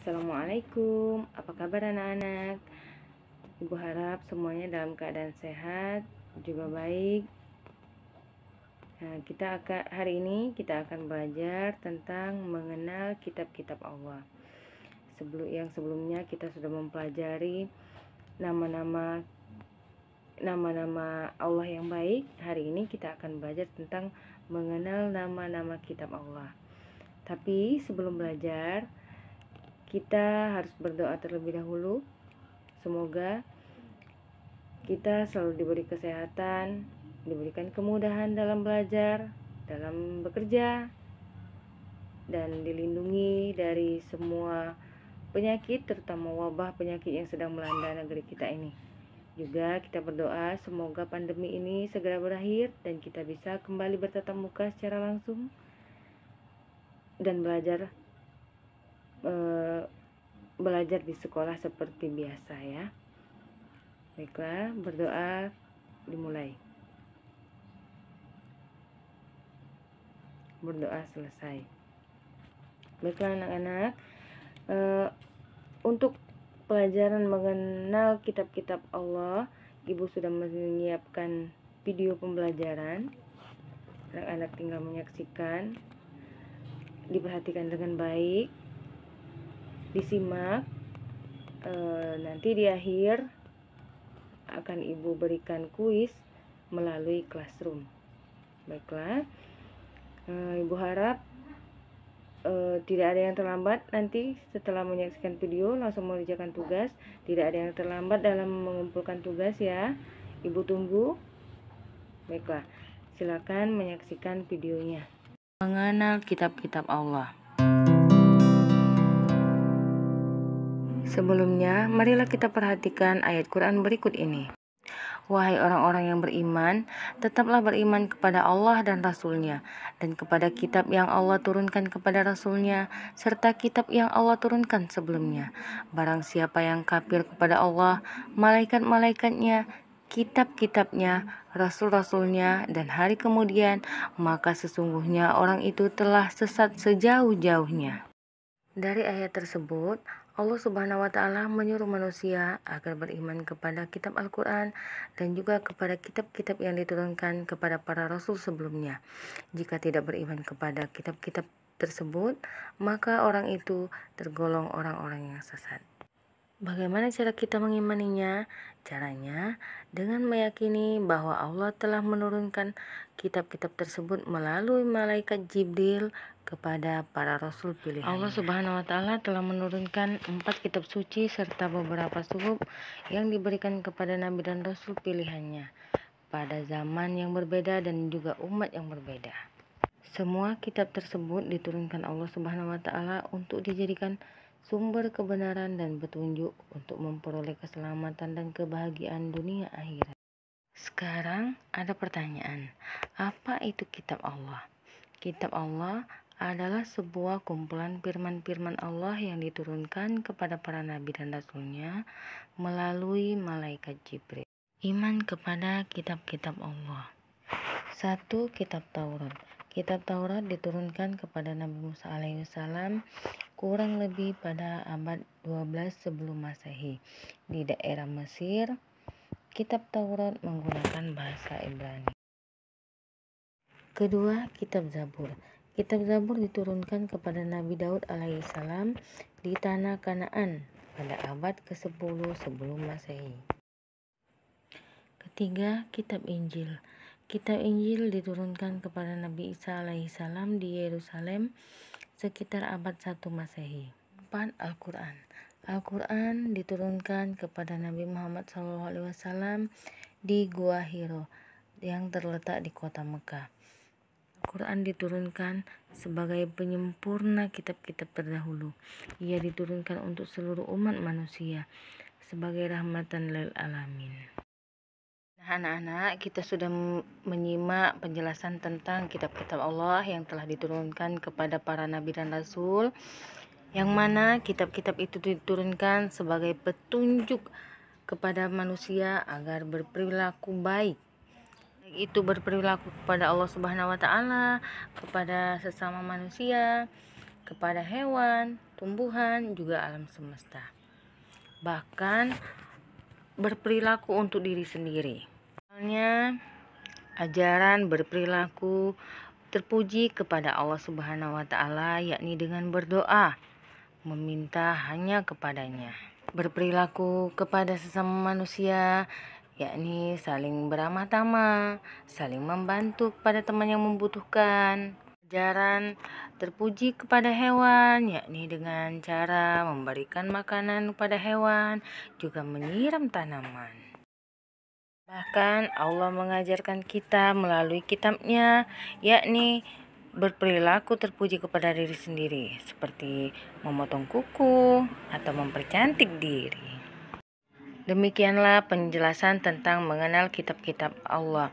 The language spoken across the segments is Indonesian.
Assalamualaikum, apa kabar anak-anak? Ibu harap semuanya dalam keadaan sehat, juga baik. Nah, hari ini kita akan belajar tentang mengenal kitab-kitab Allah. Sebelumnya kita sudah mempelajari nama-nama Allah yang baik. Hari ini kita akan belajar tentang mengenal nama-nama kitab Allah. Tapi sebelum belajar, kita harus berdoa terlebih dahulu. Semoga kita selalu diberi kesehatan, diberikan kemudahan dalam belajar, dalam bekerja, dan dilindungi dari semua penyakit, terutama wabah penyakit yang sedang melanda negeri kita ini. Juga kita berdoa semoga pandemi ini segera berakhir dan kita bisa kembali bertatap muka secara langsung dan belajar di sekolah seperti biasa ya. Baiklah, berdoa dimulai. Berdoa selesai. Baiklah anak-anak, untuk pelajaran mengenal kitab-kitab Allah, Ibu sudah menyiapkan video pembelajaran. Anak-anak tinggal menyaksikan, diperhatikan dengan baik, disimak. Nanti di akhir akan Ibu berikan kuis melalui Classroom. Baiklah, Ibu harap tidak ada yang terlambat. Nanti setelah menyaksikan video langsung mengerjakan tugas. Tidak ada yang terlambat dalam mengumpulkan tugas ya. Ibu tunggu. Baiklah, silakan menyaksikan videonya. Mengenal kitab-kitab Allah. Sebelumnya, marilah kita perhatikan ayat Quran berikut ini. Wahai orang-orang yang beriman, tetaplah beriman kepada Allah dan Rasul-Nya, dan kepada kitab yang Allah turunkan kepada Rasul-Nya, serta kitab yang Allah turunkan sebelumnya. Barang siapa yang kafir kepada Allah, malaikat-malaikatnya, kitab-kitabnya, Rasul-Rasulnya, dan hari kemudian, maka sesungguhnya orang itu telah sesat sejauh-jauhnya. Dari ayat tersebut, Allah Subhanahu wa Ta'ala menyuruh manusia agar beriman kepada kitab Al-Quran dan juga kepada kitab-kitab yang diturunkan kepada para rasul sebelumnya. Jika tidak beriman kepada kitab-kitab tersebut, maka orang itu tergolong orang-orang yang sesat. Bagaimana cara kita mengimaninya? Caranya dengan meyakini bahwa Allah telah menurunkan kitab-kitab tersebut melalui malaikat Jibril kepada para rasul pilihan. Allah Subhanahu wa Ta'ala telah menurunkan 4 kitab suci serta beberapa suhuf yang diberikan kepada nabi dan rasul pilihannya pada zaman yang berbeda dan juga umat yang berbeda. Semua kitab tersebut diturunkan Allah Subhanahu wa Ta'ala untuk dijadikan sumber kebenaran dan petunjuk untuk memperoleh keselamatan dan kebahagiaan dunia akhirat. Sekarang ada pertanyaan, apa itu kitab Allah? Kitab Allah adalah sebuah kumpulan firman-firman Allah yang diturunkan kepada para nabi dan rasulnya melalui malaikat Jibril. Iman kepada kitab-kitab Allah. 1. Kitab Taurat. Kitab Taurat diturunkan kepada Nabi Musa alaihissalam kurang lebih pada abad 12 sebelum Masehi di daerah Mesir. Kitab Taurat menggunakan bahasa Ibrani. Kedua, Kitab Zabur. Kitab Zabur diturunkan kepada Nabi Daud alaihissalam di tanah Kanaan pada abad ke-10 sebelum Masehi. Ketiga, Kitab Injil. Kitab Injil diturunkan kepada Nabi Isa alaihissalam di Yerusalem sekitar abad 1 Masehi. 4. Al-Quran. Al-Quran diturunkan kepada Nabi Muhammad SAW di Gua Hiro yang terletak di kota Mekah. Al-Quran diturunkan sebagai penyempurna kitab-kitab terdahulu. Ia diturunkan untuk seluruh umat manusia sebagai rahmatan lil alamin. Anak-anak, kita sudah menyimak penjelasan tentang kitab-kitab Allah yang telah diturunkan kepada para nabi dan rasul, yang mana kitab-kitab itu diturunkan sebagai petunjuk kepada manusia agar berperilaku baik. Itu berperilaku kepada Allah Subhanahu wa Ta'ala, kepada sesama manusia, kepada hewan, tumbuhan, juga alam semesta. Bahkan berperilaku untuk diri sendiri. Misalnya, ajaran berperilaku terpuji kepada Allah Subhanahu wa Ta'ala, yakni dengan berdoa, meminta hanya kepadanya. Berperilaku kepada sesama manusia, yakni saling beramah tamah, saling membantu kepada teman yang membutuhkan. Ajaran terpuji kepada hewan, yakni dengan cara memberikan makanan kepada hewan, juga menyiram tanaman. Bahkan Allah mengajarkan kita melalui kitabnya, yakni berperilaku terpuji kepada diri sendiri, seperti memotong kuku atau mempercantik diri. Demikianlah penjelasan tentang mengenal kitab-kitab Allah.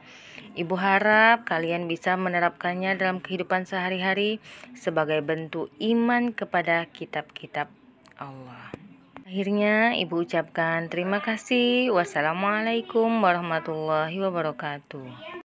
Ibu harap kalian bisa menerapkannya dalam kehidupan sehari-hari sebagai bentuk iman kepada kitab-kitab Allah. Akhirnya, Ibu ucapkan terima kasih. Wassalamualaikum warahmatullahi wabarakatuh.